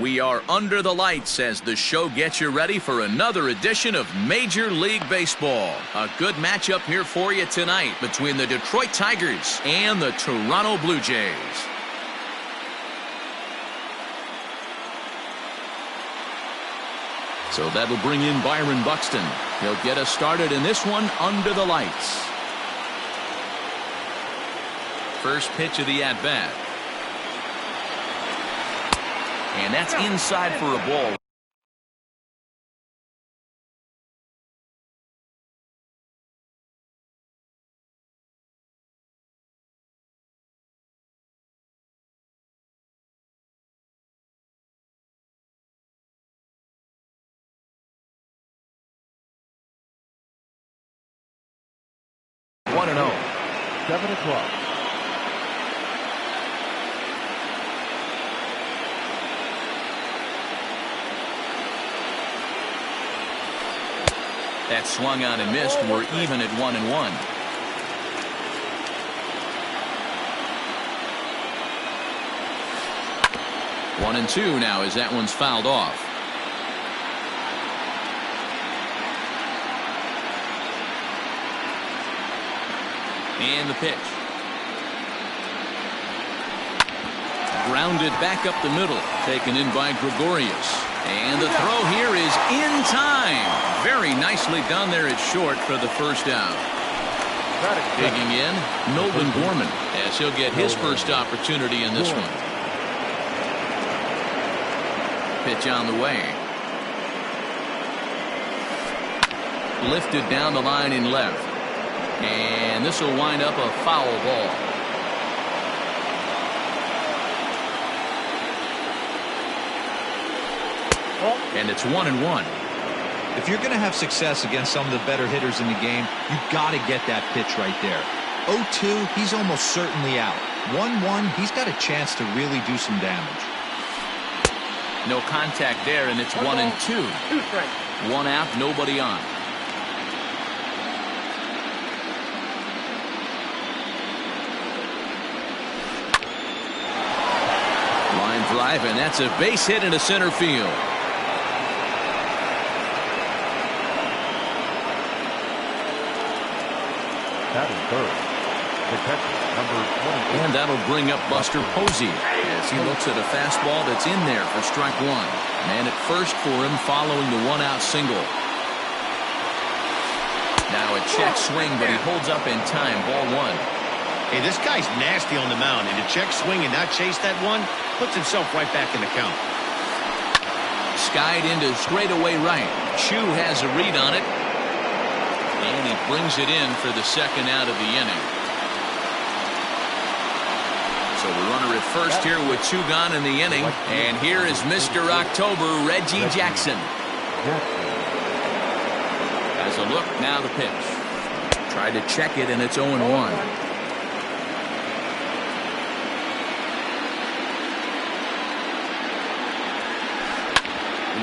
We are under the lights as the show gets you ready for another edition of Major League Baseball. A good matchup here for you tonight between the Detroit Tigers and the Toronto Blue Jays. So that'll bring in Byron Buxton. He'll get us started in this one under the lights. First pitch of the at-bat. And that's inside for a ball. One and 0. 7 o'clock. That swung on and missed. We're even at 1 and 1. One and 2 now as that one's fouled off. And the pitch. Grounded back up the middle. Taken in by Gregorius. And the throw here is in time. Very nicely done there at short for the first out. Digging in, Melvin Gorman, as he'll get his first opportunity in this one. Pitch on the way. Lifted down the line in left. And this will wind up a foul ball. And it's 1 and 1. If you're going to have success against some of the better hitters in the game, you've got to get that pitch right there. 0-2, he's almost certainly out. 1-1, he's got a chance to really do some damage. No contact there, and it's 1 and 2. One out, nobody on. Line drive, and that's a base hit into center field. That is third. The catcher, number 20. And that'll bring up Buster Posey as he looks at a fastball that's in there for strike one. Man at first for him following the one-out single. Now a check swing, but he holds up in time. Ball one. Hey, this guy's nasty on the mound, and to check swing and not chase that one puts himself right back in the count. Skied into straightaway right. Chu has a read on it. And he brings it in for the second out of the inning. So the runner at first here with 2 gone in the inning. And here is Mr. October, Reggie Jackson. Has a look, now the pitch. Tried to check it, and it's 0-1.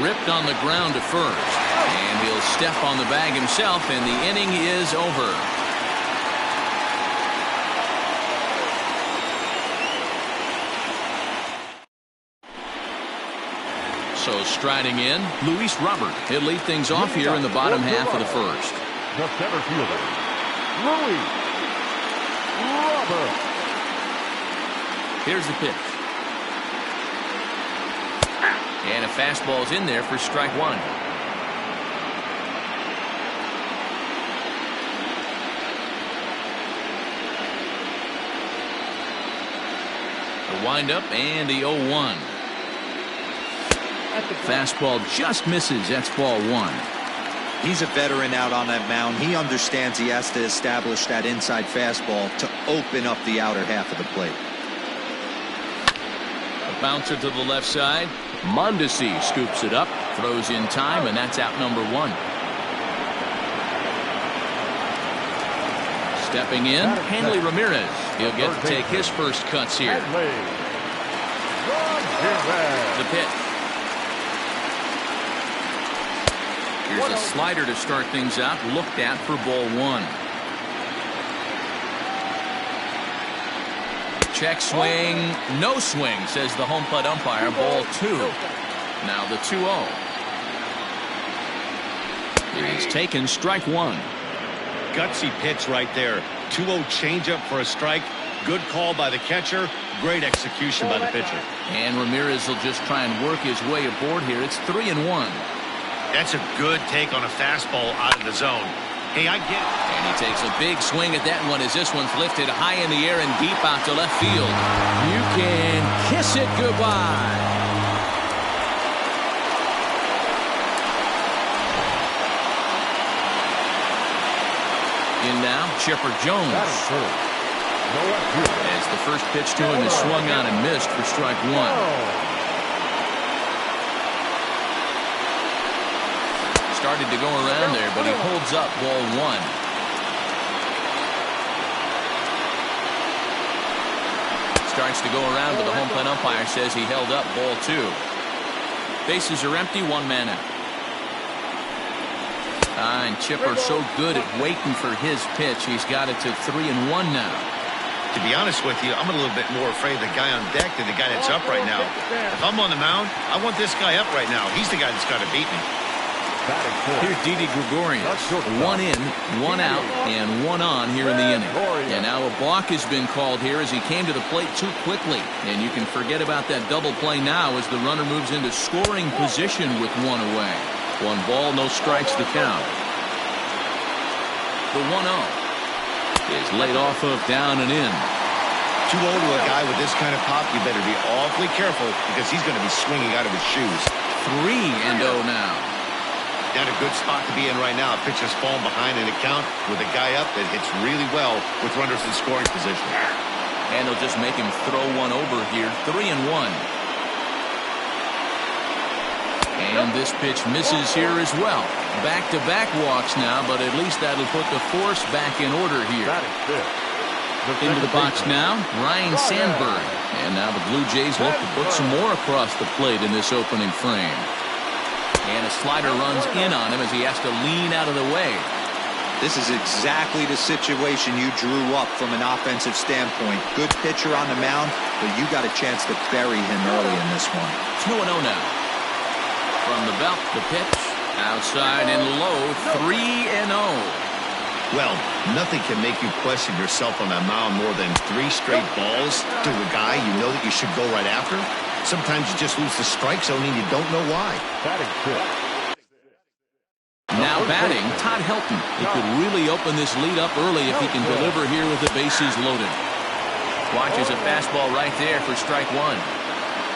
Ripped on the ground to first. And he'll step on the bag himself, and the inning is over. So striding in, Luis Robert. He'll lead things off here in the bottom half of the first. The center fielder, Luis Robert. Here's the pitch. And a fastball's in there for strike one. The windup and the 0-1. Fastball just misses. That's ball one. He's a veteran out on that mound. He understands he has to establish that inside fastball to open up the outer half of the plate. A bouncer to the left side. Mondesi scoops it up, throws in time, and that's out number 1. Stepping in, Hanley Ramirez. He'll get to take his first cuts here. The pitch. Here's a slider to start things out, looked at for ball 1. Check swing, no swing, says the home plate umpire. Ball 2. Now the 2-0. He's taken strike one. Gutsy pitch right there. 2-0 changeup for a strike. Good call by the catcher. Great execution by the pitcher. And Ramirez will just try and work his way aboard here. It's 3-1. That's a good take on a fastball out of the zone. Hey, I get it. And he takes a big swing at that one as this one's lifted high in the air and deep out to left field. You can kiss it goodbye. In now, Chipper Jones. As the first pitch to him is swung on and missed for strike one. Started to go around there, but he holds up ball one. Starts to go around, but the home plate umpire says he held up ball two. Bases are empty, one man out. And Chipper so good at waiting for his pitch. He's got it to 3-1 now. To be honest with you, I'm a little bit more afraid of the guy on deck than the guy that's up right now. If I'm on the mound, I want this guy up right now. He's the guy that's got to beat me. Here's Didi Gregorius. One in, one out, and one on here in the inning. And now a balk has been called here as he came to the plate too quickly. And you can forget about that double play now as the runner moves into scoring position with one away. 1 ball, no strikes to count. The 1-0 is laid off of down and in. 2-0 to a guy with this kind of pop, you better be awfully careful because he's going to be swinging out of his shoes. 3-0 now. Not a good spot to be in right now. Pitcher's falling behind in the count with a guy up that hits really well with runners in scoring position. And they'll just make him throw one over here. 3-1. And this pitch misses here as well. Back-to-back walks now, but at least that'll put the force back in order here. Into the box now, Ryan Sandberg. And now the Blue Jays look to put some more across the plate in this opening frame. And a slider runs in on him as he has to lean out of the way. This is exactly the situation you drew up from an offensive standpoint. Good pitcher on the mound, but you got a chance to bury him early in this one. 2-0 now. From the belt, the pitch, outside and low, 3-0. Well, nothing can make you question yourself on that mound more than 3 straight balls to a guy you know that you should go right after. Sometimes you just lose the strike zone and you don't know why. Now batting, Todd Helton. He could really open this lead up early if he can deliver here with the bases loaded. Watches a fastball right there for strike one.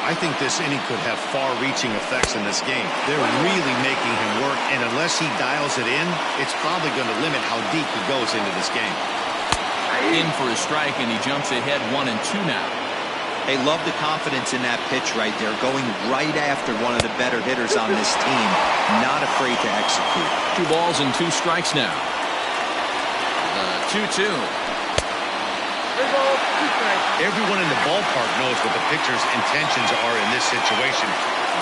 I think this inning could have far-reaching effects in this game. They're really making him work, and unless he dials it in, it's probably going to limit how deep he goes into this game. In for a strike, and he jumps ahead 1-2 now. They love the confidence in that pitch right there, going right after one of the better hitters on this team, not afraid to execute. 2 balls and 2 strikes now. The 2-2. Everyone in the ballpark knows what the pitcher's intentions are in this situation.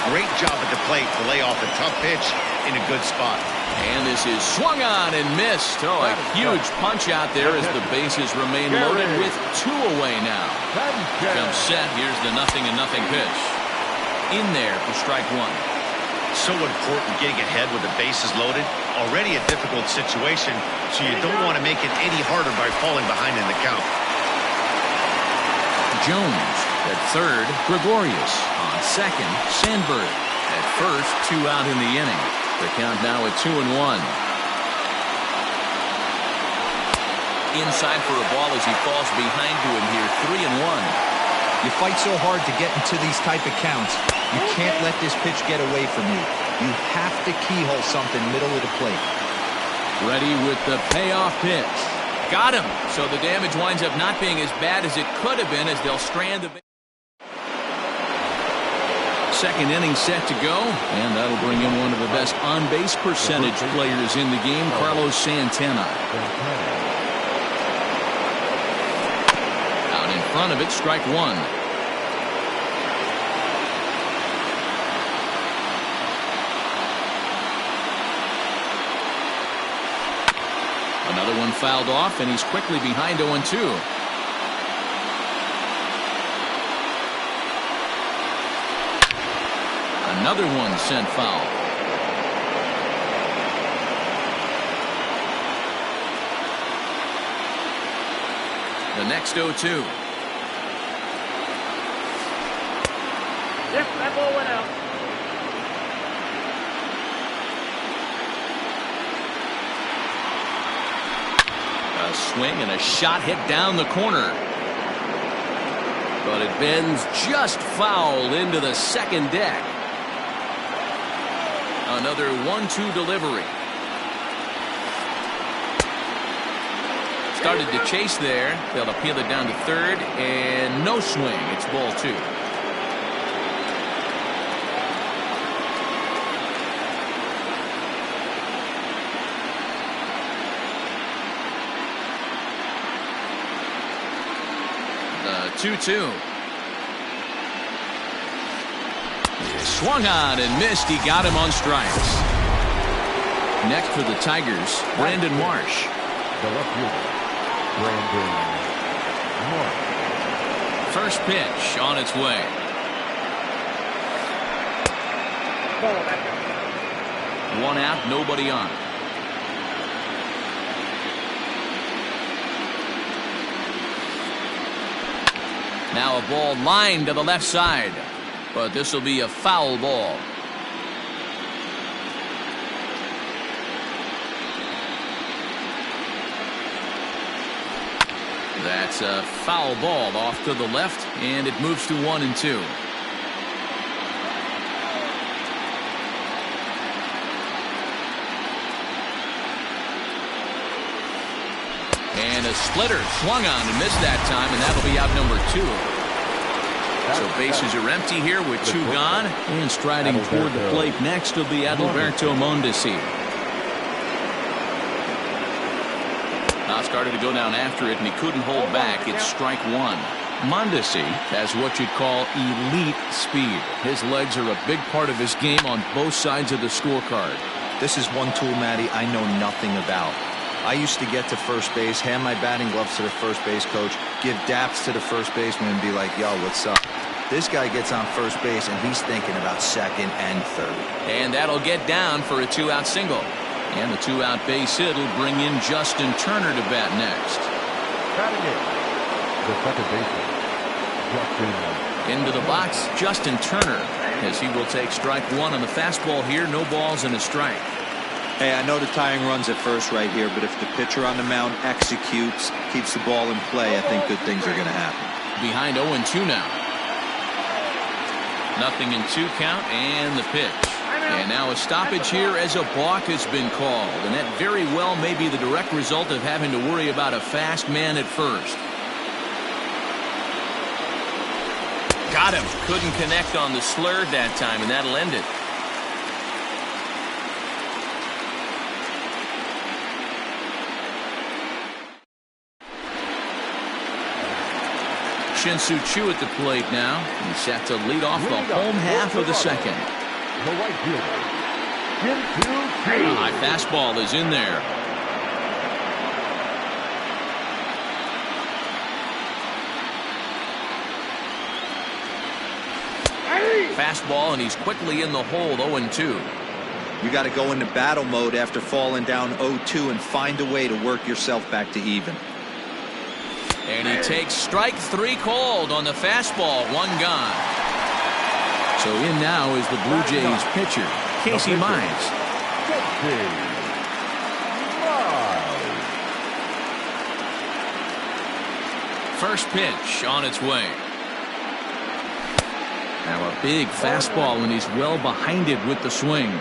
Great job at the plate to lay off a tough pitch in a good spot. And this is swung on and missed. Oh, a huge punch out there as the bases remain loaded with 2 away now. Comes set. Here's the 0-0 pitch. In there for strike one. So important getting ahead with the bases loaded. Already a difficult situation, so you don't want to make it any harder by falling behind in the count. Jones at third, Gregorius on second, Sandberg at first, 2 out in the inning. The count now at 2-1. Inside for a ball as he falls behind to him here, 3-1. You fight so hard to get into these type of counts. You can't let this pitch get away from you. You have to keyhole something middle of the plate. Ready with the payoff pitch. Got him. So the damage winds up not being as bad as it could have been as they'll strand the... Second inning set to go, and that'll bring in one of the best on-base percentage players in the game, Carlos Santana. Out in front of it, strike one. Another one fouled off, and he's quickly behind 0-2. Another one sent foul. The next 0-2. Yes, that ball went out. A swing and a shot hit down the corner. But it bends just foul into the second deck. Another 1-2 delivery. Started to chase there. They'll appeal it down to third, and no swing. It's ball 2. The 2-2. Swung on and missed. He got him on strikes. Next for the Tigers, Brandon Marsh. The left fielder, Brandon Marsh. First pitch on its way. Ball back. One out, nobody on. Now a ball lined to the left side, but this will be a foul ball. That's a foul ball off to the left, and it moves to 1-2. And a splitter swung on and missed that time, and that'll be out number 2. So bases are empty here with 2 gone, and striding toward the plate next will be Adalberto Mondesi. Now started to go down after it, and he couldn't hold back. It's strike 1. Mondesi has what you'd call elite speed. His legs are a big part of his game on both sides of the scorecard. This is one tool, Matty, I know nothing about. I used to get to first base, hand my batting gloves to the first base coach, give daps to the first baseman, and be like, yo, what's up? This guy gets on first base, and he's thinking about second and third. And that'll get down for a 2-out single. And the 2-out base hit will bring in Justin Turner to bat next. Batting in, the second baseman, Justin. Into the box, Justin Turner, as he will take strike 1 on the fastball here. No balls and a strike. Hey, I know the tying runs at first right here, but if the pitcher on the mound executes, keeps the ball in play, I think good things are going to happen. Behind 0-2 now. Nothing in 2 count, and the pitch. And now a stoppage here as a balk has been called. And that very well may be the direct result of having to worry about a fast man at first. Got him. Couldn't connect on the slur that time, and that'll end it. Shin-Soo Choo at the plate now. He's set to lead off the home half of the second. The right fielder, Shin-Soo Choo. A high fastball is in there. Fastball, and he's quickly in the hole. 0-2. You got to go into battle mode after falling down 0-2 and find a way to work yourself back to even. And he takes strike 3 called on the fastball. 1 gone. So in now is the Blue Jays pitcher, Casey Mize. First pitch on its way. Now a big fastball, and he's well behind it with the swing.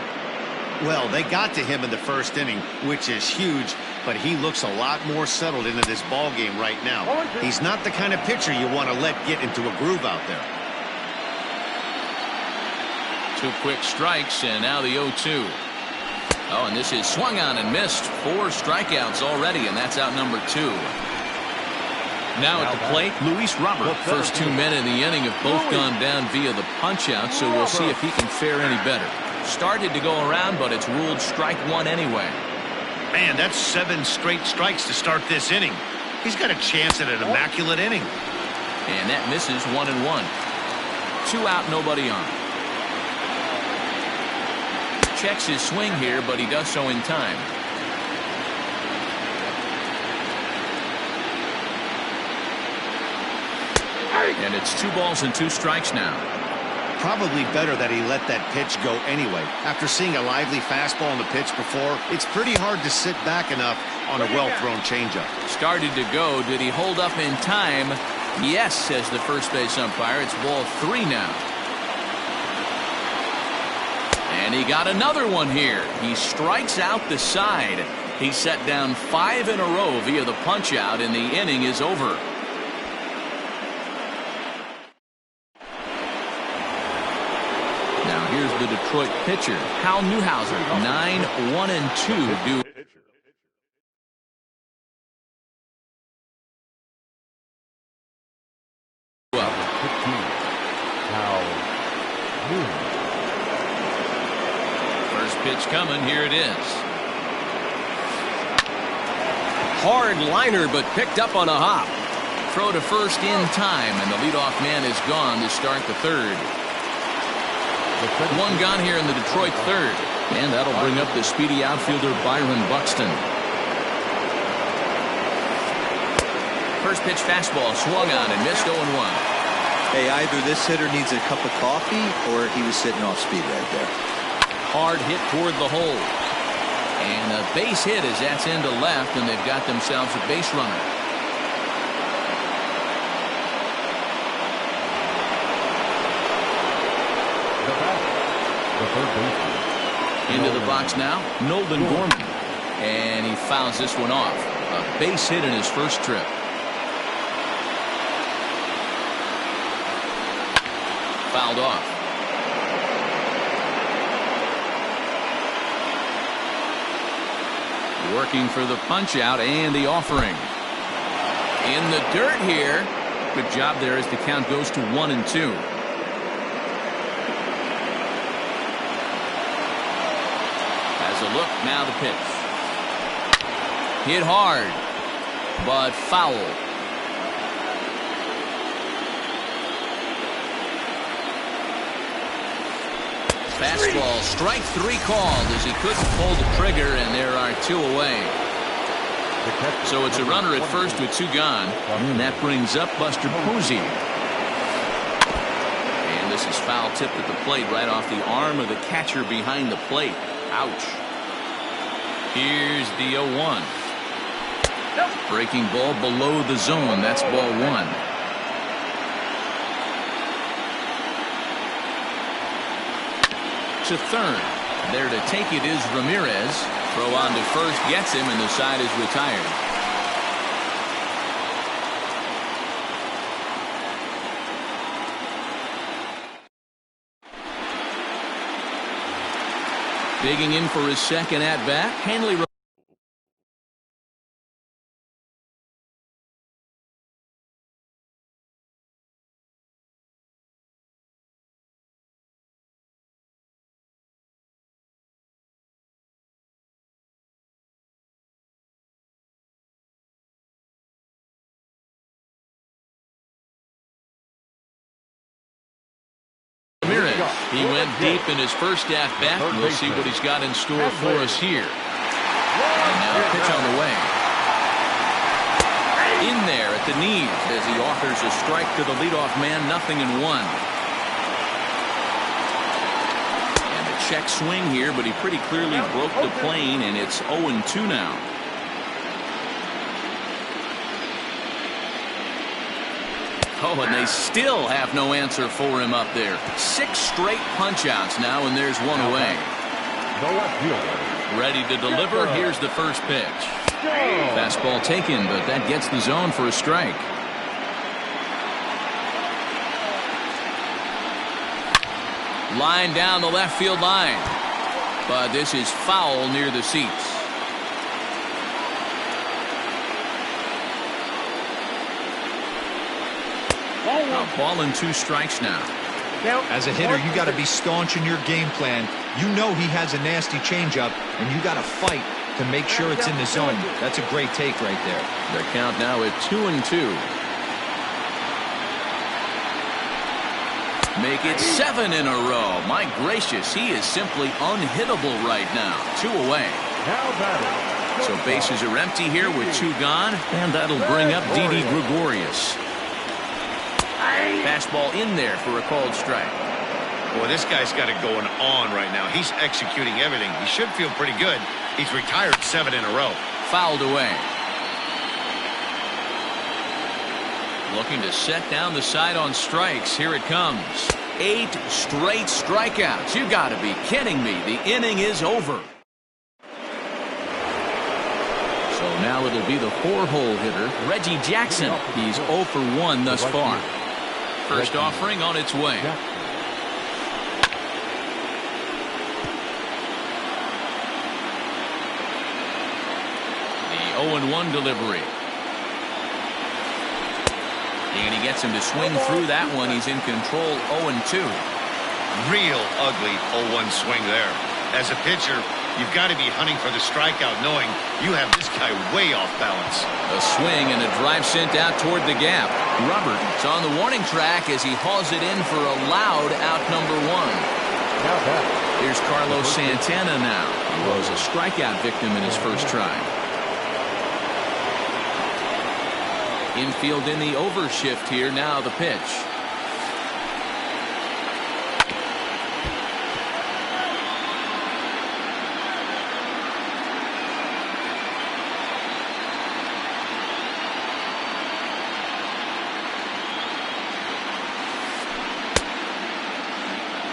Well, they got to him in the first inning, which is huge, but he looks a lot more settled into this ball game right now. He's not the kind of pitcher you want to let get into a groove out there. 2 quick strikes, and now the 0-2. Oh, and this is swung on and missed. 4 strikeouts already, and that's out number 2. Now at the plate, Luis Robert. First 2 men in the inning have both gone down via the punch-out, so we'll see if he can fare any better. Started to go around, but it's ruled strike 1 anyway. Man, that's 7 straight strikes to start this inning. He's got a chance at an immaculate inning. And that misses. 1-1. 2 out, nobody on. checks his swing here, but he does so in time. And it's 2 balls and 2 strikes now. Probably better that he let that pitch go anyway. After seeing a lively fastball on the pitch before, it's pretty hard to sit back enough on a well-thrown changeup. Started to go. Did he hold up in time? Yes, says the first base umpire. It's ball 3 now. And he got another one here. He strikes out the side. He set down 5 in a row via the punch out, and the inning is over. Now here's the Detroit pitcher, Hal Newhouser. 9-1-2 do. First pitch coming. Here it is. Hard liner, but picked up on a hop. Throw to first in time, and the leadoff man is gone to start the third. 1 gone here in the Detroit third. And that'll bring up the speedy outfielder Byron Buxton. First pitch fastball swung on and missed 0-1. Hey, either this hitter needs a cup of coffee or he was sitting off speed right there. Hard hit toward the hole. And a base hit as that's into left, and they've got themselves a base runner. Into the box now, Nolan Gorman. And he fouls this one off. A base hit in his first trip. Fouled off. Working for the punch out and the offering. In the dirt here. Good job there as the count goes to 1-2. Has a look, now the pitch. Hit hard, but foul. Fastball, strike 3 called as he couldn't pull the trigger, and there are 2 away. So it's a runner at first with 2 gone, and that brings up Buster Posey. And this is foul tipped at the plate right off the arm of the catcher behind the plate. Ouch. Here's the 0-1. Breaking ball below the zone. That's ball 1. To third. There to take it is Ramirez. Throw on to first gets him, and the side is retired. Digging in for his second at bat, Hanley. He went deep in his first at bat. We'll see what he's got in store for us here. And now a pitch on the way. In there at the knees as he offers a strike to the leadoff man. 0-1. And a check swing here, but he pretty clearly broke the plane, and it's 0-2 now. Oh, and they still have no answer for him up there. 6 straight punch-outs now, and there's 1 away. Ready to deliver. Here's the first pitch. Fastball taken, but that gets the zone for a strike. Line down the left field line. But this is foul near the seats. A ball and 2 strikes now. As a hitter, you got to be staunch in your game plan. You know he has a nasty changeup, and you got to fight to make sure it's in the zone. That's a great take right there. The count now at 2-2. Make it 7 in a row. My gracious, he is simply unhittable right now. 2 away. Now batting. So bases are empty here with 2 gone, and that'll bring up Didi Gregorius. Fastball in there for a called strike. Boy, this guy's got it going on right now. He's executing everything. He should feel pretty good. He's retired 7 in a row. Fouled away. Looking to set down the side on strikes. Here it comes. 8 straight strikeouts. You got to be kidding me. The inning is over. So now it'll be the 4-hole hitter, Reggie Jackson. He's 0 for 1 thus far. First offering on its way. The 0-1 delivery. And he gets him to swing through that one. He's in control, 0-2. Real ugly 0-1 swing there. As a pitcher, you've got to be hunting for the strikeout, knowing you have this guy way off balance. A swing and a drive sent out toward the gap. Roberts on the warning track as he hauls it in for a loud out number 1. Now batting. Here's Carlos Santana now. He was a strikeout victim in his first try. Infield in the overshift here. Now the pitch.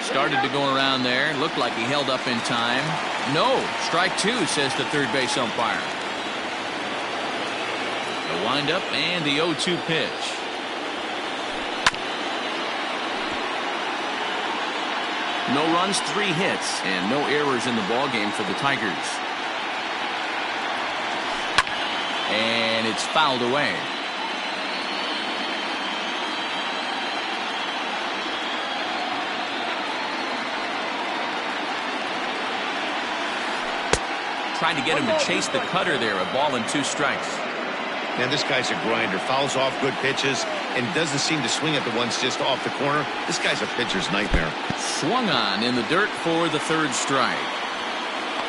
Started to go around there. Looked like he held up in time. No. Strike 2, says the third base umpire. The windup and the 0-2 pitch. No runs, 3 hits, and no errors in the ballgame for the Tigers. And it's fouled away. Trying to get him to chase the cutter there. A ball and 2 strikes. Man, this guy's a grinder. Fouls off good pitches and doesn't seem to swing at the ones just off the corner. This guy's a pitcher's nightmare. Swung on in the dirt for the 3rd strike.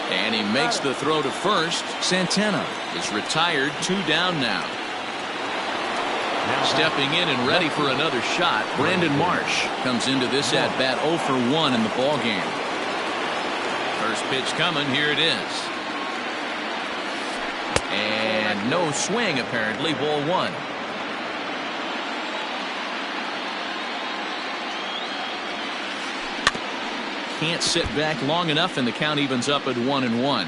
And he makes the throw to first. Santana is retired. 2 down now. Stepping in and ready for another shot, Brandon Marsh comes into this at bat 0 for 1 in the ballgame. First pitch coming. Here it is. And no swing, apparently. Ball 1. Can't sit back long enough, and the count evens up at 1-1.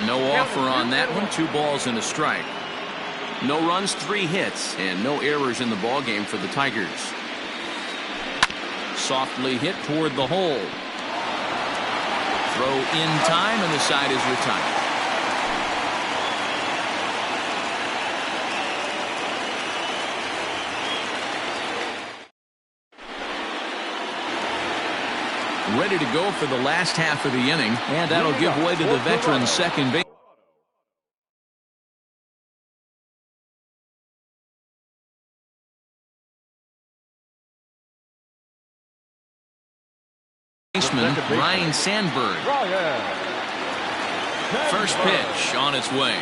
No offer on that one. 2 balls and a strike. No runs, 3 hits, and no errors in the ballgame for the Tigers. Softly hit toward the hole. Throw in time, and the side is retired. Ready to go for the last half of the inning, and that'll give way to the veteran second base. Ryan Sandberg. First pitch on its way.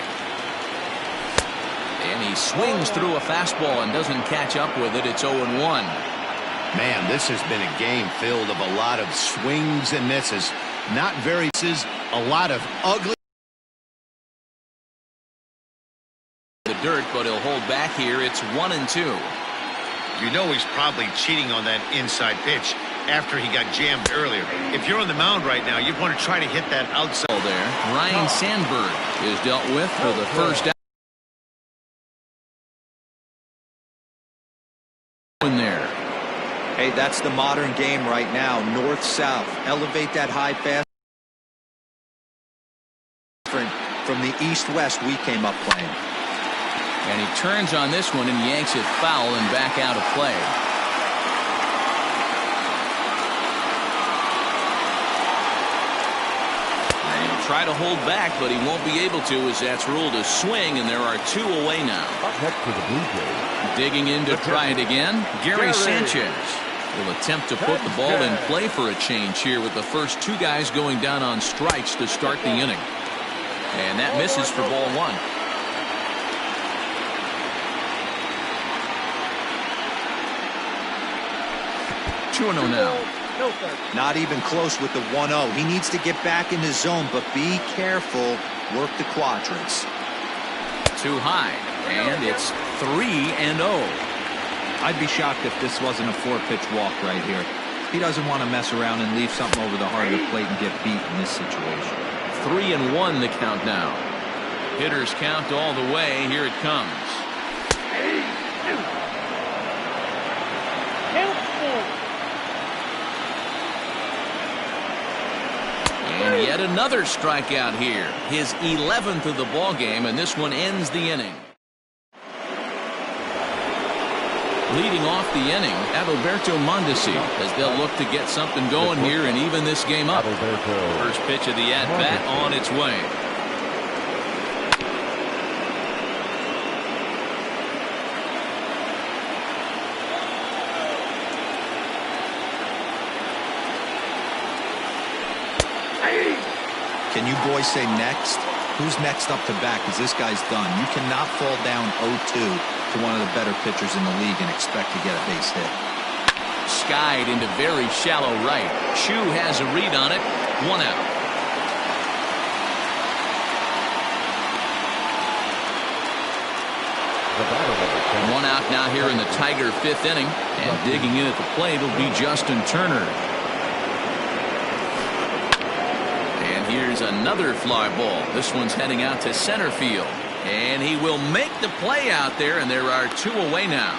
And he swings through a fastball and doesn't catch up with it. It's 0-1. Man, this has been a game filled of a lot of swings and misses. Not very misses, a lot of ugly. The dirt, but he'll hold back here. It's 1-2. You know he's probably cheating on that inside pitch after he got jammed earlier. If you're on the mound right now, you want to try to hit that outside there. Ryan Sandberg is dealt with for the first out. In there. Hey, that's the modern game right now. North-south. Elevate that high fast. From the east-west we came up playing. And he turns on this one and yanks it foul and back out of play. try to hold back, but he won't be able to as that's ruled a swing, and there are 2 away now. Up next for the Blue Jays. Digging in to try it again, Gary Sanchez will attempt to put the ball in play for a change here with the first 2 guys going down on strikes to start the inning. And that misses for ball 1. 2-0 now. Not even close with the 1-0. He needs to get back in the zone, but be careful. Work the quadrants. Too high, and it's 3-0. I'd be shocked if this wasn't a 4-pitch walk right here. He doesn't want to mess around and leave something over the heart of the plate and get beat in this situation. 3-1 the count now. Hitters count all the way. Here it comes. And yet another strikeout here. His 11th of the ball game, and this one ends the inning. Leading off the inning, Adalberto Mondesi, as they'll look to get something going here and even this game up. First pitch of the at-bat on its way. Can you boys say next? Who's next up to bat? Because this guy's done. You cannot fall down 0-2 to one of the better pitchers in the league and expect to get a base hit. Skied into very shallow right. Chu has a read on it. 1 out. One out now here in the Tiger 5th inning. And digging in at the plate will be Justin Turner. Here's another fly ball. This one's heading out to center field. And he will make the play out there, and there are 2 away now.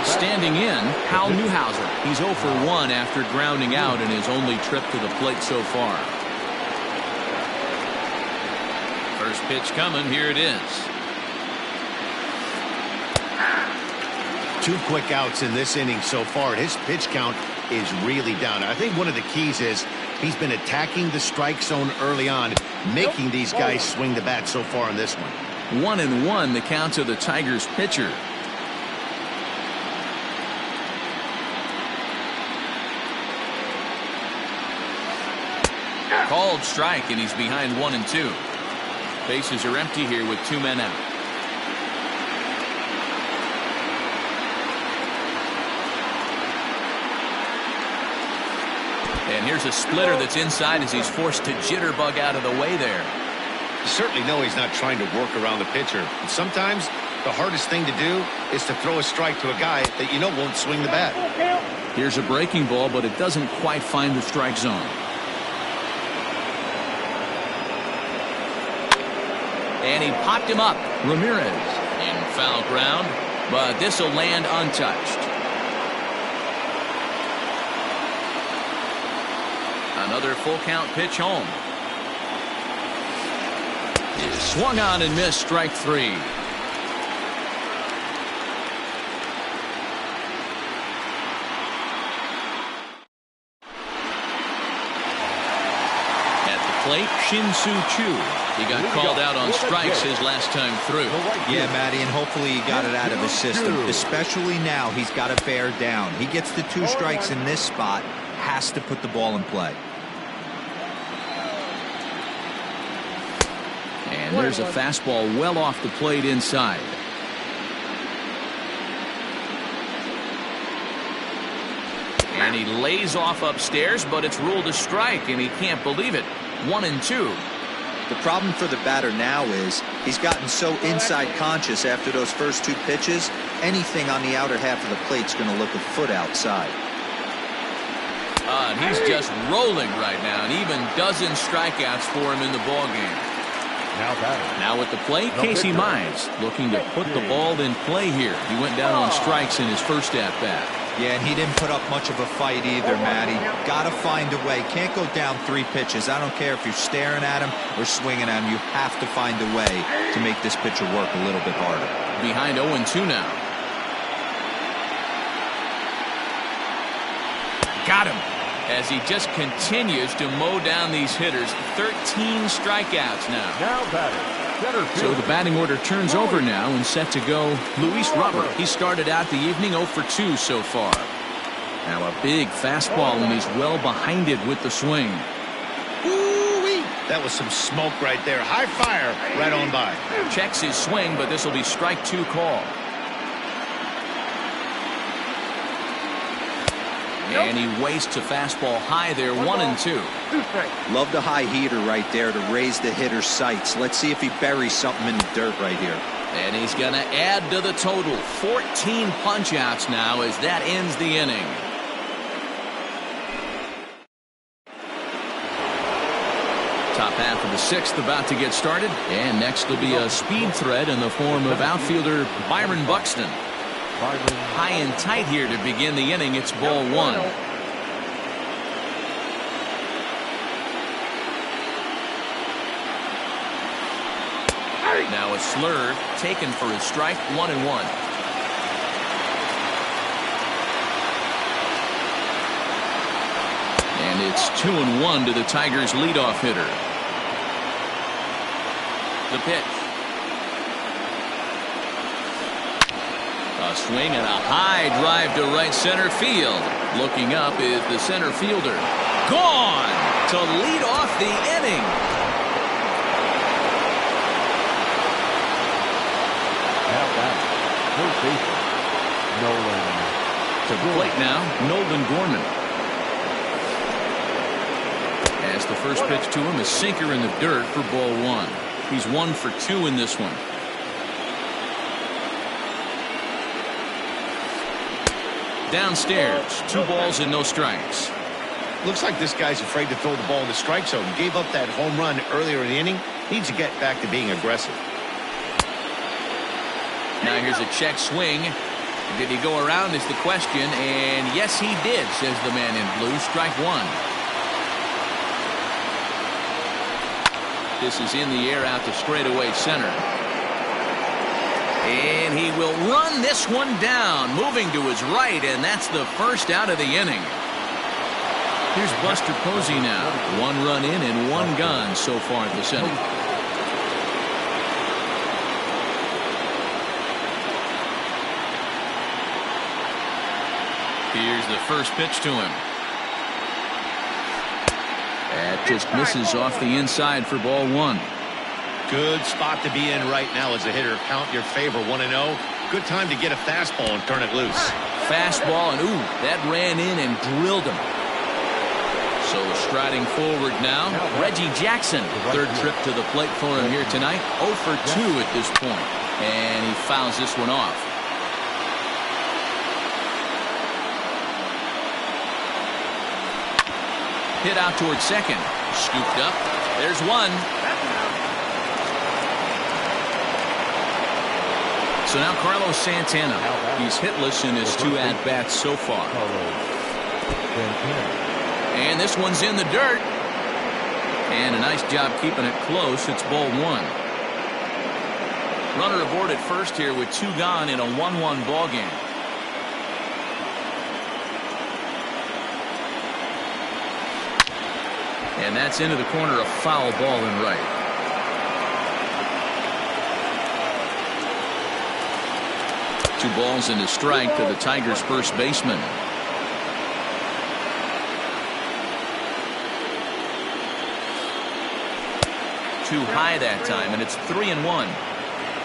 Standing in, Hal Newhouser. He's 0 for 1 after grounding out in his only trip to the plate so far. First pitch coming. Here it is. 2 quick outs in this inning so far. His pitch count is really down. I think one of the keys is he's been attacking the strike zone early on, making these guys swing the bat so far in this one. 1-1 the count to the Tigers pitcher. Called strike, and he's behind 1-2. Bases are empty here with 2 men out. And here's a splitter that's inside as he's forced to jitterbug out of the way there. You certainly know he's not trying to work around the pitcher. But sometimes the hardest thing to do is to throw a strike to a guy that you know won't swing the bat. Here's a breaking ball, but it doesn't quite find the strike zone. And he popped him up. Ramirez in foul ground, but this will land untouched. Another full count pitch home. Swung on and missed, strike 3. At the plate, Shin-Soo Choo. He got called out on strikes his last time through. Yeah, Matty, and hopefully he got it out of his system. Especially now, he's got to bear down. He gets the 2 strikes in this spot, has to put the ball in play. And there's a fastball well off the plate inside. And he lays off upstairs, but it's ruled a strike, and he can't believe it. 1-2. The problem for the batter now is he's gotten so inside conscious after those first 2 pitches, anything on the outer half of the plate's going to look a foot outside. And he's just rolling right now, and even dozen strikeouts for him in the ball game. Now at the plate, Casey Mize looking to put the ball in play here. He went down on strikes in his first at-bat. Yeah, and he didn't put up much of a fight either, Matty. Got to find a way. Can't go down 3 pitches. I don't care if you're staring at him or swinging at him. You have to find a way to make this pitcher work a little bit harder. Behind 0-2 now. Got him. as he just continues to mow down these hitters. 13 strikeouts now. Now batting, center field. So the batting order turns over now and set to go Luis Robert. He started out the evening 0 for 2 so far. Now a big fastball, and he's well behind it with the swing. Ooh-wee. That was some smoke right there. High fire right on by. Checks his swing, but this will be strike 2 call. And he wastes a fastball high there, 1-2. Love the high heater right there to raise the hitter's sights. Let's see if he buries something in the dirt right here. And he's going to add to the total. 14 punch-outs now as that ends the inning. Top half of the 6th about to get started. And next will be a speed threat in the form of outfielder Byron Buxton. High and tight here to begin the inning. It's ball 1. Now a slurve taken for his strike. 1-1. And it's 2-1 to the Tigers' leadoff hitter. The pitch. A swing and a high drive to right center field. Looking up is the center fielder. Gone to lead off the inning. Now batting, Postseason, Nolan. To the plate now, Nolan Gorman. As the first pitch to him, a sinker in the dirt for ball 1. He's 1 for 2 in this one. Downstairs, 2 balls and no strikes. Looks like this guy's afraid to throw the ball in the strike zone. Gave up that home run earlier in the inning. Needs to get back to being aggressive. Now here's a check swing. Did he go around is the question, and yes he did, says the man in blue. Strike 1. This is in the air out to straightaway center. And he will run this one down, moving to his right, and that's the first out of the inning. Here's Buster Posey now. 1 run in and 1 gone so far this inning. Here's the first pitch to him. That just misses off the inside for ball 1. Good spot to be in right now as a hitter. Count your favor, 1-0. Good time to get a fastball and turn it loose. Fastball, and ooh, that ran in and drilled him. So striding forward now, Reggie Jackson. 3rd trip to the plate for him here tonight. 0 for 2 at this point. And he fouls this one off. Hit out towards second. Scooped up. There's 1. So now Carlos Santana. He's hitless in his 2 at-bats so far. And this one's in the dirt. And a nice job keeping it close. It's ball 1. Runner aboard at first here with 2 gone in a 1-1 ball game. And that's into the corner, a foul ball in right. Two balls and a strike to the Tigers' first baseman. Too high that time, and it's 3-1.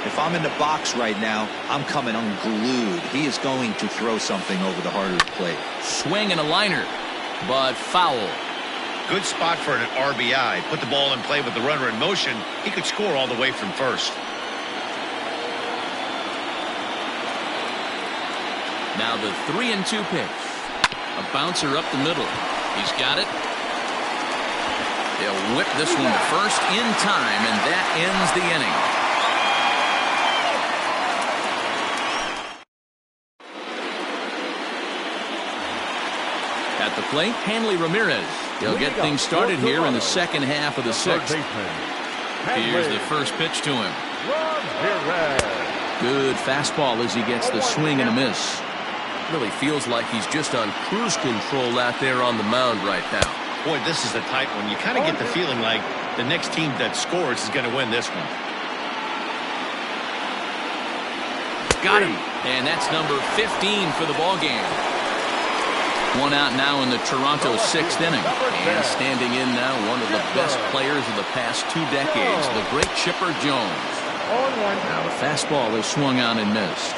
If I'm in the box right now, I'm coming unglued. He is going to throw something over the heart of the plate. Swing and a liner, but foul. Good spot for an RBI. Put the ball in play with the runner in motion. He could score all the way from first. Now the 3-2 pitch. A bouncer up the middle. He's got it. They'll whip this one to first in time, and that ends the inning. At the plate, Hanley Ramirez. He'll get things started here in the second half of the 6th. Here's the first pitch to him. Good fastball as he gets the swing and a miss. Really feels like he's just on cruise control out there on the mound right now. Boy, this is a tight one. You kind of get the feeling like the next team that scores is going to win this one. Got him. And that's number 15 for the ball game. One out now in the Toronto 6th inning. And standing in now, one of the best players of the past 2 decades, the great Chipper Jones. Now the fastball is swung on and missed.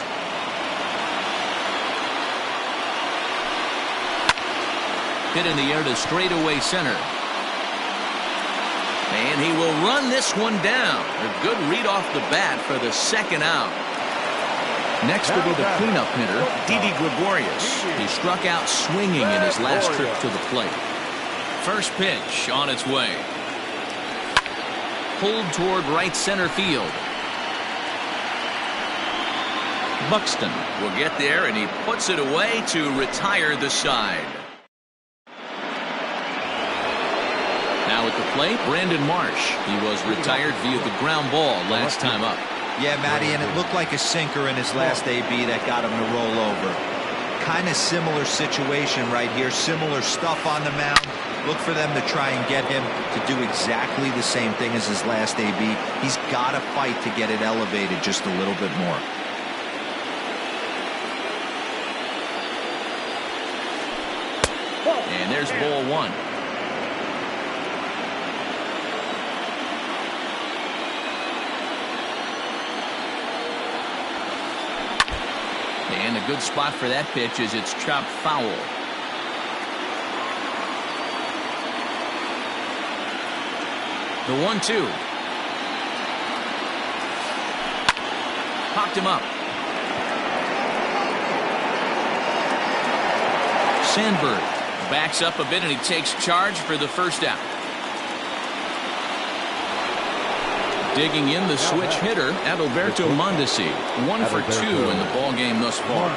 Hit in the air to straightaway center. And he will run this one down. A good read off the bat for the 2nd out. Next will be the cleanup hitter, Didi Gregorius. He struck out swinging in his last trip to the plate. First pitch on its way. Pulled toward right center field. Buxton will get there, and he puts it away to retire the side. Now at the plate, Brandon Marsh. He was retired via the ground ball last time up. Yeah, Matty, and it looked like a sinker in his last AB that got him to roll over. Kind of similar situation right here. Similar stuff on the mound. Look for them to try and get him to do exactly the same thing as his last AB. He's got to fight to get it elevated just a little bit more. And there's ball 1. And a good spot for that pitch is it's chopped foul. The 1-2. Popped him up. Sandberg backs up a bit and he takes charge for the 1st out. Digging in the switch hitter, Adalberto Mondesi. 1 for 2 in the ball game thus far.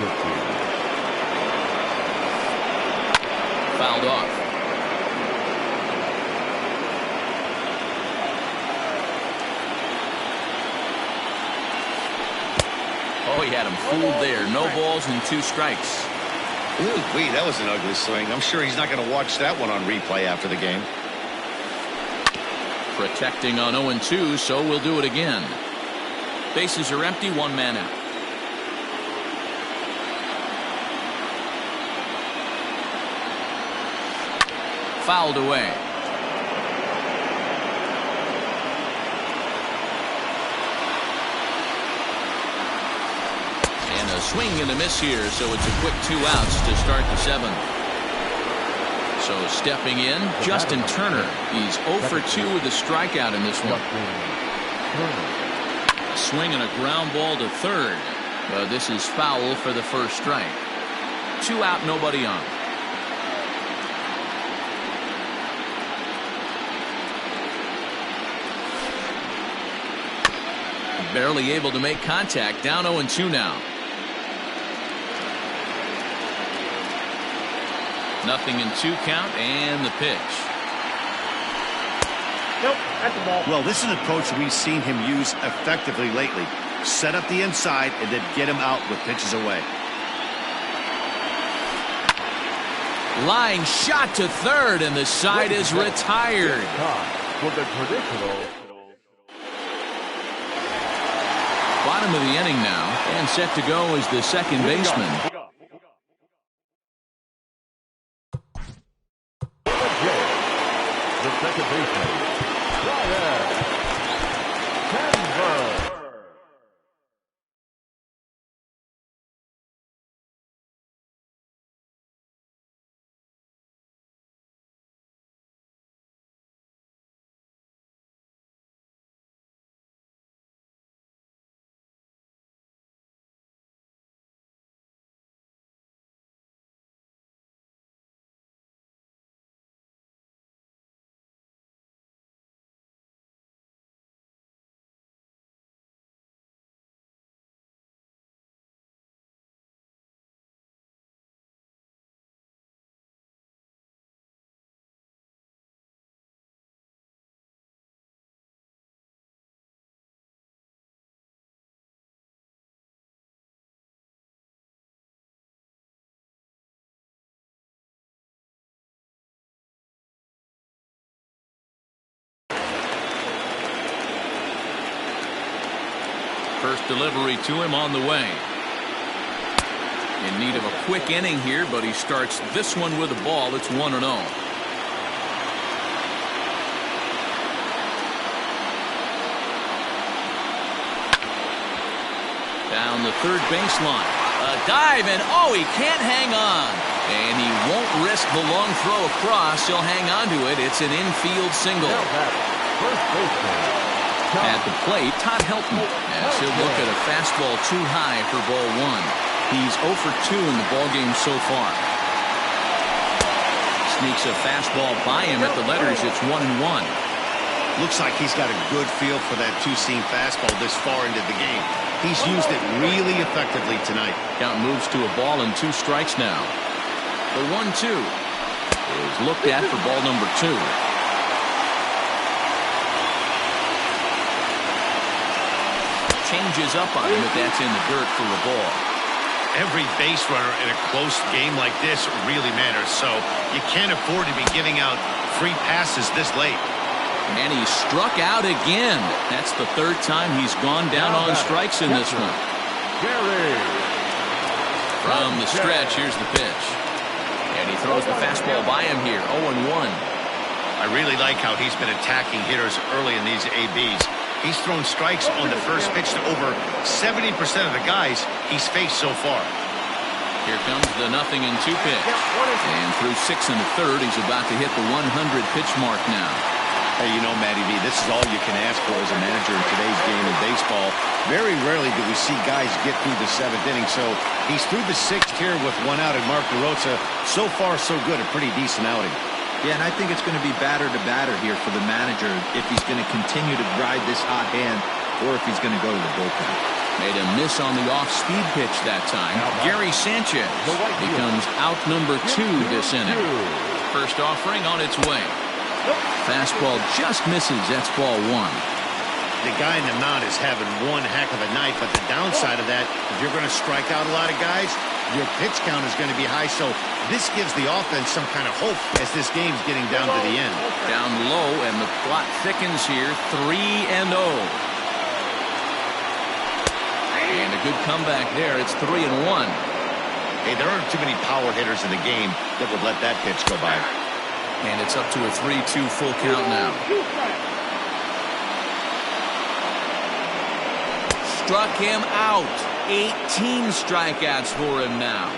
Fouled off. Oh, he had him fooled there. No balls and 2 strikes. Ooh, that was an ugly swing. I'm sure he's not going to watch that one on replay after the game. Protecting on 0-2, so we'll do it again. Bases are empty, 1 man out. Fouled away. And a swing and a miss here, so it's a quick 2 outs to start the 7th. So stepping in, Justin Turner. He's 0 for 2 with a strikeout in this one. Swinging a ground ball to 3rd. This is foul for the 1st strike. 2 out, nobody on. Barely able to make contact. Down 0-2 now. Nothing in 2 count, and the pitch. Nope, that's a ball. Well, this is an approach we've seen him use effectively lately. Set up the inside and then get him out with pitches away. Line shot to 3rd, and the side is retired. Bottom of the inning now, and set to go is the 2nd baseman. The 2nd baseman, Ryan. First delivery to him on the way. In need of a quick inning here, but he starts this one with a ball. It's 1-0. Down the third baseline. A dive, and oh, he can't hang on. And he won't risk the long throw across. He'll hang on to it. It's an infield single. At the plate, Todd Helton, as he'll look at a fastball too high for ball one. He's 0 for 2 in the ballgame so far. Sneaks a fastball by him at the letters. It's 1-1. Looks like he's got a good feel for that two-seam fastball this far into the game. He's used it really effectively tonight. Count moves to a ball and 2 strikes now. The 1-2 is looked at for ball number 2. Changes up on him, but that's in the dirt for a ball. Every base runner in a close game like this really matters, so you can't afford to be giving out free passes this late. And he struck out again. That's the 3rd time he's gone down on strikes in this one. From the stretch, here's the pitch. And he throws the fastball by him here, 0-1. I really like how he's been attacking hitters early in these ABs. He's thrown strikes on the first pitch to over 70% of the guys he's faced so far. Here comes the 0-2 pitch. And through 6 1/3, he's about to hit the 100 pitch mark now. Hey, you know, Matty V, this is all you can ask for as a manager in today's game of baseball. Very rarely do we see guys get through the 7th inning, so he's through the 6th here with 1 out, and Mark DeRosa, so far so good, a pretty decent outing. Yeah, and I think it's going to be batter to batter here for the manager if he's going to continue to ride this hot hand or if he's going to go to the bullpen. Made a miss on the off-speed pitch that time. Gary Sanchez becomes out number 2 this inning. First offering on its way. Fastball just misses. That's ball 1. The guy in the mound is having one heck of a night, but the downside of that, if you're going to strike out a lot of guys, your pitch count is going to be high, so this gives the offense some kind of hope as this game's getting down to the end. Down low, and the plot thickens here, 3-0. And a good comeback there. It's 3-1. Hey, there aren't too many power hitters in the game that would let that pitch go by. And it's up to a 3-2 full count now. Struck him out. 18 strikeouts for him now.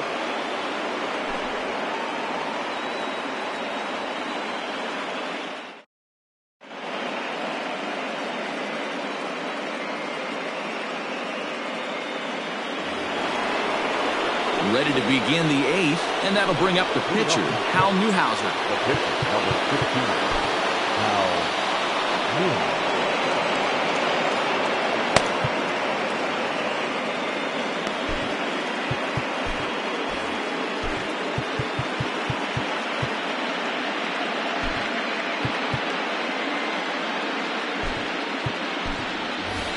Ready to begin the 8th, and that'll bring up the pitcher, Hal Newhouser. The pitcher, number 15, Hal Newhouser.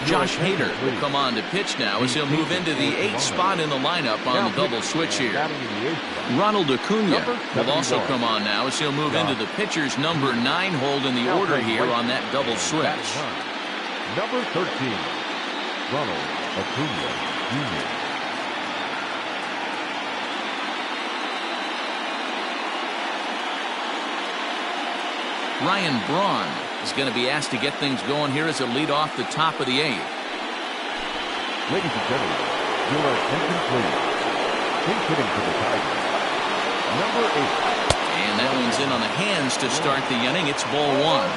Josh Hader will come on to pitch now as he'll move into the 8th spot in the lineup on the double switch here. Ronald Acuna will also come on now as he'll move into the pitcher's number 9 hold in the order here on that double switch. Number 13, Ronald Acuna Jr. Ryan Braun is going to be asked to get things going here as a lead off the top of the 8th. Ladies and gentlemen, your attention please. He's hitting for the Tigers. Number 8. And that one's in on the hands to start the inning. It's ball 1.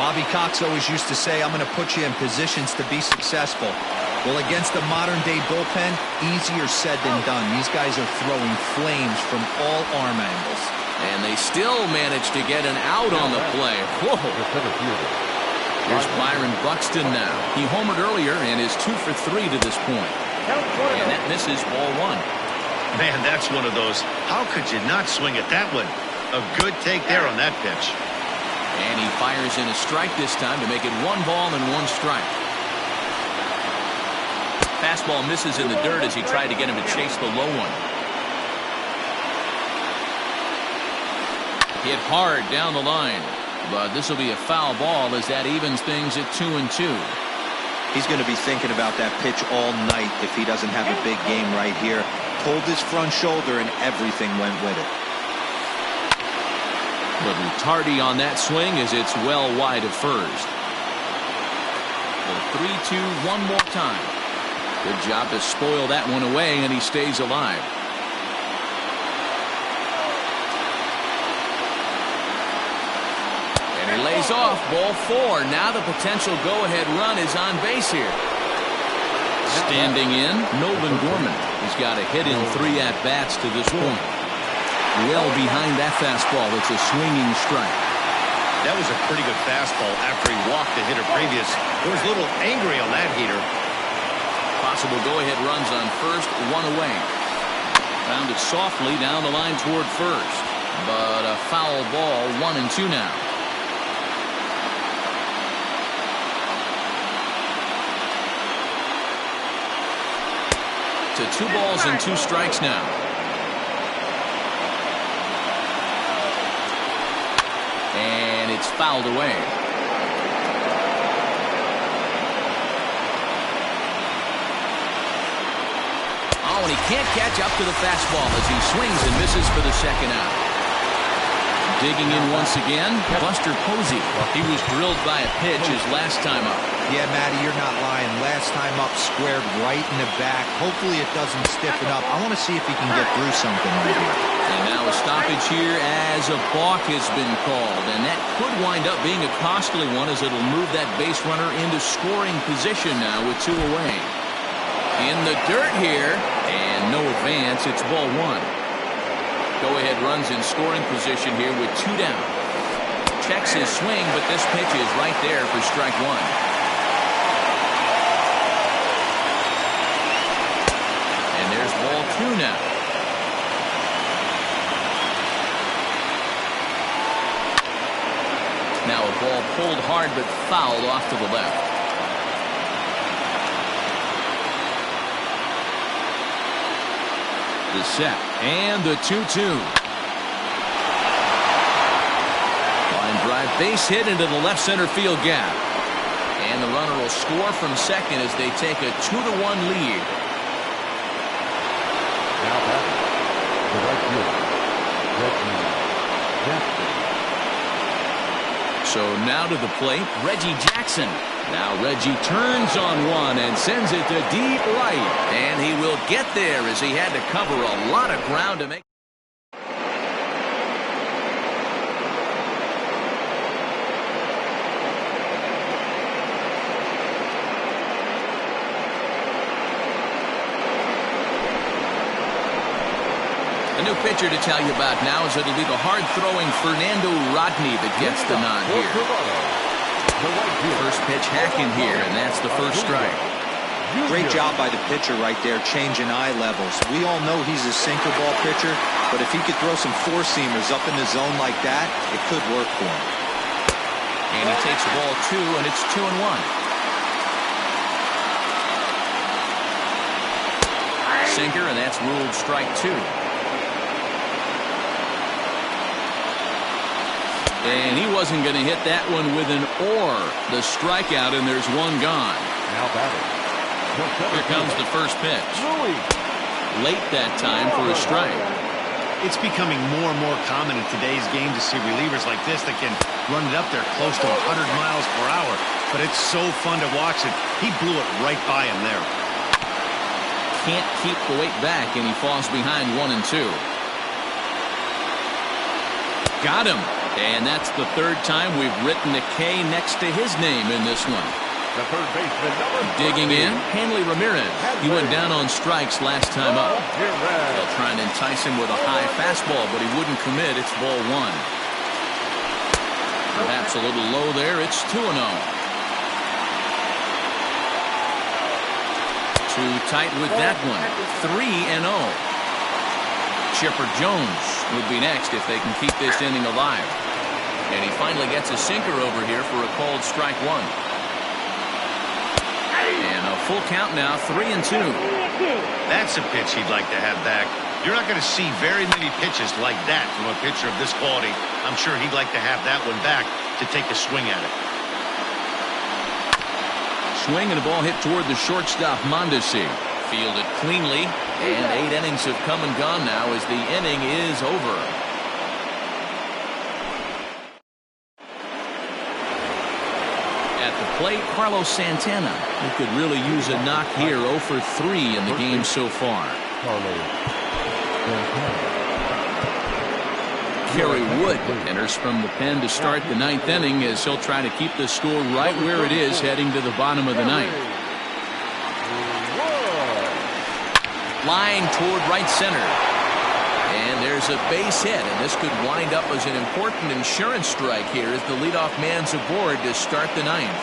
Bobby Cox always used to say, I'm going to put you in positions to be successful. Well, against the modern-day bullpen, easier said than done. These guys are throwing flames from all arm angles. And they still manage to get an out on the play. Whoa. Here's Byron Buxton now. He homered earlier and is 2 for 3 to this point. And that misses ball 1. Man, that's one of those. How could you not swing at that one? A good take there on that pitch. And he fires in a strike this time to make it 1 ball and 1 strike. Fastball misses in the dirt as he tried to get him to chase the low one. Hit hard down the line, but this will be a foul ball as that evens things at 2-2. He's going to be thinking about that pitch all night if he doesn't have a big game right here. Pulled his front shoulder and everything went with it. Little tardy on that swing as it's well wide of first. The 3-2 one more time. Good job to spoil that one away, and he stays alive. And he lays off ball 4. Now the potential go-ahead run is on base here. Standing in, Nolan Gorman. He's got a hit in 3 at-bats to this point. Well behind that fastball. It's a swinging strike. That was a pretty good fastball after he walked the hitter previous. He was a little angry on that heater. Possible go-ahead runs on first, 1 away. Rounded softly down the line toward first. But a foul ball, 1-2 now. To 2 balls and 2 strikes now. And it's fouled away. Oh, and he can't catch up to the fastball as he swings and misses for the second out. Digging in once again, Buster Posey. He was drilled by a pitch his last time up. Yeah, Matty, you're not lying. Last time up, squared right in the back. Hopefully it doesn't stiffen up. I want to see if he can get through something right here. And now a stoppage here as a balk has been called. And that could wind up being a costly one as it'll move that base runner into scoring position now with 2 away. In the dirt here, and no advance. It's ball 1. Go-ahead runs in scoring position here with 2 down. Checks his swing, but this pitch is right there for strike 1. And there's ball 2 now. Now a ball pulled hard but fouled off to the left. The set and the 2-2. Line drive base hit into the left center field gap. And the runner will score from second as they take a 2-1 lead. Now batting, the right fielder, Reggie Jackson. So now to the plate, Reggie Jackson. Now Reggie turns on one and sends it to deep right. And he will get there as he had to cover a lot of ground to make. A new pitcher to tell you about now is it'll be the hard-throwing Fernando Rodney that gets the nod here. First pitch hacking here, and that's the first strike. Great job by the pitcher right there, changing eye levels. We all know he's a sinker ball pitcher, but if he could throw some four-seamers up in the zone like that, it could work for him. And he takes ball 2, and it's 2-1. Sinker, and that's ruled strike 2. And he wasn't going to hit that one with an or. The strikeout, and there's one gone. Now batting. Here comes the first pitch. Late that time for a strike. It's becoming more and more common in today's game to see relievers like this that can run it up there close to 100 miles per hour. But it's so fun to watch it. He blew it right by him there. Can't keep the weight back, and he falls behind 1-2. Got him. And that's the third time we've written a K next to his name in this one. The third baseman, digging in, Hanley Ramirez. He went down on strikes last time up. They'll try and entice him with a high fastball, but he wouldn't commit. It's ball 1. Perhaps a little low there. It's 2-0. Too tight with that one. 3-0. Chipper Jones would be next if they can keep this inning alive. And he finally gets a sinker over here for a called strike 1. And a full count now, 3-2. That's a pitch he'd like to have back. You're not going to see very many pitches like that from a pitcher of this quality. I'm sure he'd like to have that one back to take a swing at it. swing and a ball hit toward the shortstop, Mondesi. Fielded cleanly, and 8 innings have come and gone now as the inning is over. At the plate, Carlos Santana, who could really use a knock here. 0 for 3 in the game so far. Kerry Wood enters from the pen to start the 9th inning as he'll try to keep the score right where it is heading to the bottom of the 9th. Line toward right center. And there's a base hit, and this could wind up as an important insurance strike here as the leadoff man's aboard to start the 9th.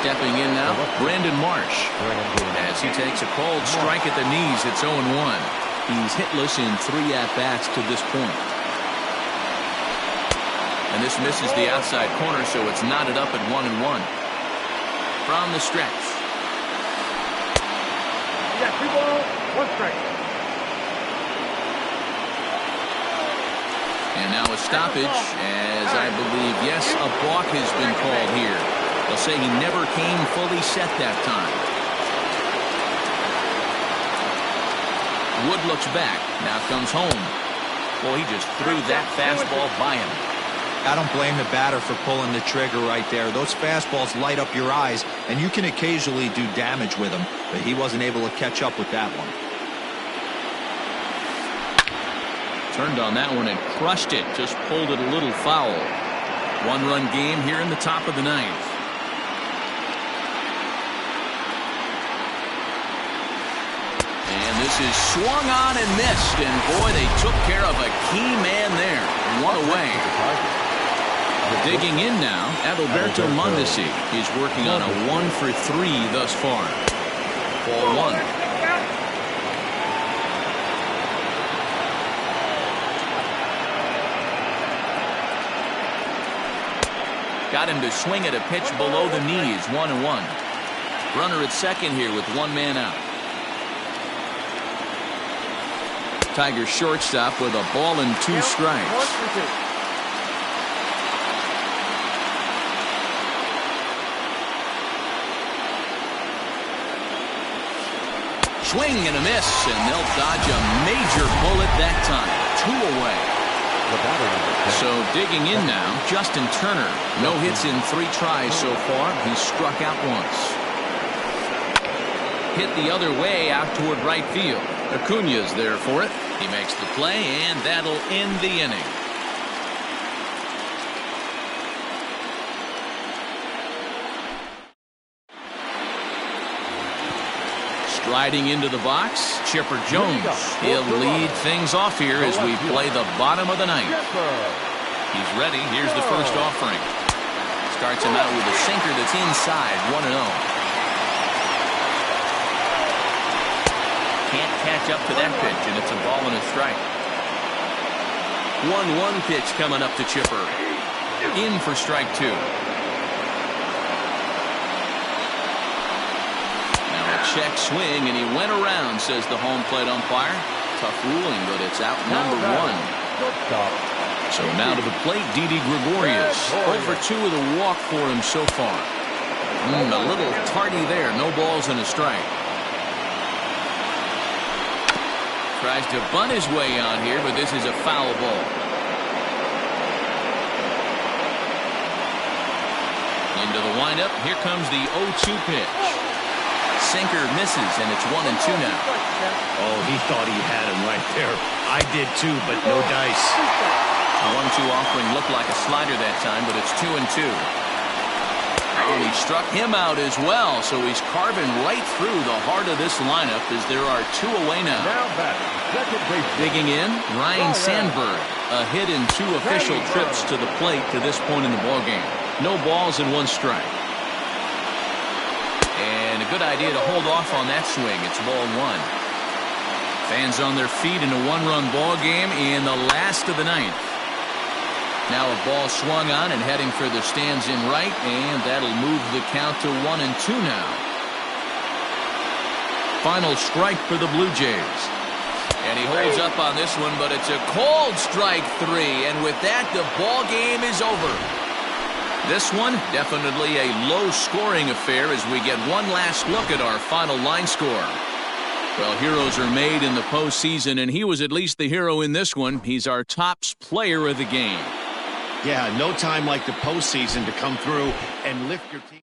Stepping in now, Brandon Marsh. As he takes a called strike at the knees, it's 0-1. He's hitless in 3 at-bats to this point. And this misses the outside corner, so it's knotted up at 1-1. From the stretch. You got 2 balls, 1 strike. And now a stoppage, as I believe, yes, a balk has been called here. They'll say he never came fully set that time. Wood looks back. Now comes home. Boy, he just threw that fastball by him. I don't blame the batter for pulling the trigger right there. Those fastballs light up your eyes, and you can occasionally do damage with them, but he wasn't able to catch up with that one. Turned on that one and crushed it. Just pulled it a little foul. 1-run game here in the top of the 9th. And this is swung on and missed. And boy, they took care of a key man there. 1 away. Digging in now, Adalberto Mondesi. He's working on a 1 for 3 thus far. Ball 1. Got him to swing at a pitch below the knees. 1-1. Runner at second here with 1 man out. Tigers shortstop with a ball and 2 strikes. Swing and a miss, and they'll dodge a major bullet that time. 2 away. So digging in now, Justin Turner. No hits in 3 tries so far. He's struck out once. Hit the other way out toward right field. Acuna's there for it. He makes the play, and that'll end the inning. Striding into the box, Chipper Jones. He'll lead things off here as we play the bottom of the 9th. He's ready. Here's the first offering. Starts him out with a sinker that's inside, 1-0. Can't catch up to that pitch, and it's a ball and a strike. 1-1 pitch coming up to Chipper. In for strike 2. Check swing, and he went around, says the home plate umpire. Tough ruling, but it's out number 1. So now to the plate, Didi Gregorius. 0 for 2 with a walk for him so far. A little tardy there. No balls and a strike. Tries to bunt his way on here, but this is a foul ball. Into the windup. Here comes the 0-2 pitch. Sinker misses, and it's 1-2 now. Oh, he thought he had him right there. I did too, but no dice. The 1-2 offering looked like a slider that time, but it's 2-2. And he struck him out as well, so he's carving right through the heart of this lineup as there are 2 away now. Digging in, Ryan Sandberg. A hit in 2 official trips to the plate to this point in the ballgame. No balls and 1 strike. And a good idea to hold off on that swing. It's ball 1. Fans on their feet in a 1-run ball game in the last of the 9th. Now a ball swung on and heading for the stands in right, and that'll move the count to 1-2 now. Final strike for the Blue Jays. And he holds up on this one, but it's a called strike 3, and with that, the ball game is over. This one, definitely a low-scoring affair as we get one last look at our final line score. Well, heroes are made in the postseason, and he was at least the hero in this one. He's our top player of the game. Yeah, no time like the postseason to come through and lift your team.